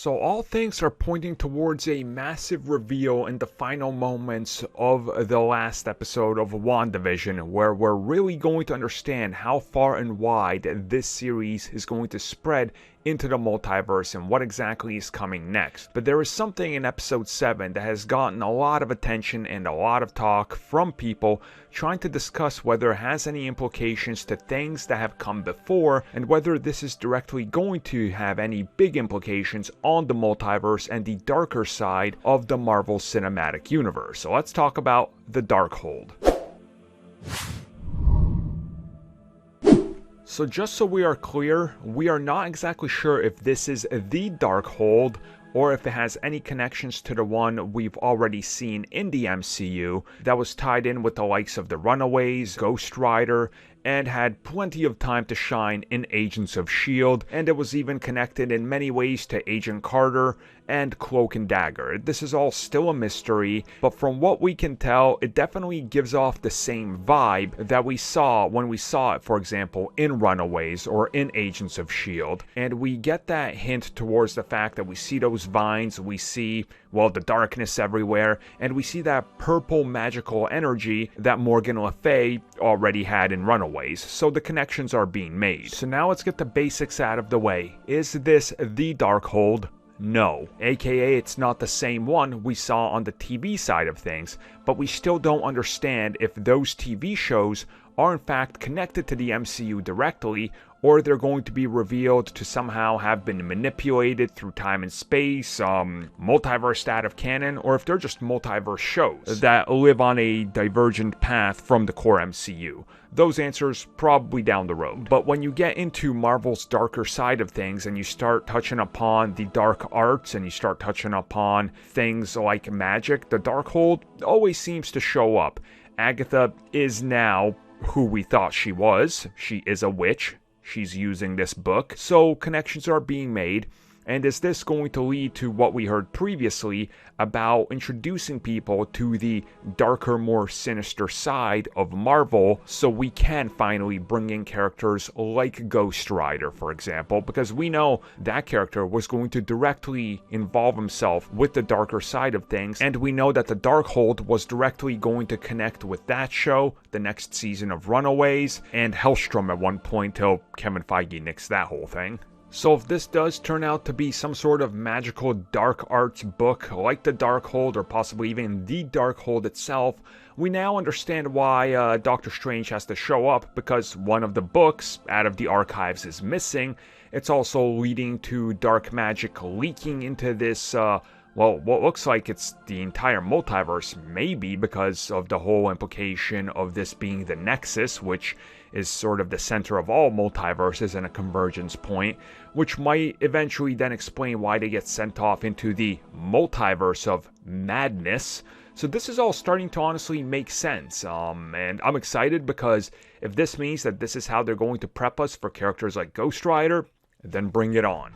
So all things are pointing towards a massive reveal in the final moments of the last episode of WandaVision, where we're really going to understand how far and wide this series is going to spread into the multiverse and what exactly is coming next. But there is something in episode 7 that has gotten a lot of attention and a lot of talk from people trying to discuss whether it has any implications to things that have come before and whether this is directly going to have any big implications on the multiverse and the darker side of the Marvel Cinematic Universe. So let's talk about the Darkhold. So just so we are clear, we are not exactly sure if this is the Darkhold or if it has any connections to the one we've already seen in the MCU that was tied in with the likes of the Runaways, Ghost Rider, and had plenty of time to shine in Agents of S.H.I.E.L.D., and it was even connected in many ways to Agent Carter and Cloak and Dagger. This is all still a mystery, but from what we can tell, it definitely gives off the same vibe that we saw when we saw it, for example, in Runaways or in Agents of S.H.I.E.L.D., and we get that hint towards the fact that we see those vines, we see, well, the darkness everywhere, and we see that purple magical energy that Morgan Le Fay already had in Runaways. So the connections are being made. So now let's get the basics out of the way. Is this the Darkhold? No. AKA it's not the same one we saw on the TV side of things, but we still don't understand if those TV shows are in fact connected to the MCU directly, or they're going to be revealed to somehow have been manipulated through time and space, multiverse out of canon, or if they're just multiverse shows that live on a divergent path from the core MCU. Those answers probably down the road. But when you get into Marvel's darker side of things and you start touching upon the dark arts and you start touching upon things like magic, the Darkhold always seems to show up. Agatha is now who we thought she was. She is a witch. She's using this book. So connections are being made. And is this going to lead to what we heard previously about introducing people to the darker, more sinister side of Marvel so we can finally bring in characters like Ghost Rider, for example, because we know that character was going to directly involve himself with the darker side of things, and we know that the Darkhold was directly going to connect with that show, the next season of Runaways, and Hellstrom at one point till Kevin Feige nixed that whole thing. So if this does turn out to be some sort of magical dark arts book like the Darkhold or possibly even the Darkhold itself, we now understand why Doctor Strange has to show up, because one of the books out of the archives is missing. It's also leading to dark magic leaking into this well, what looks like it's the entire multiverse, maybe because of the whole implication of this being the Nexus, which is sort of the center of all multiverses and a convergence point, which might eventually then explain why they get sent off into the multiverse of madness. So this is all starting to honestly make sense, and I'm excited because if this means that this is how they're going to prep us for characters like Ghost Rider, then bring it on.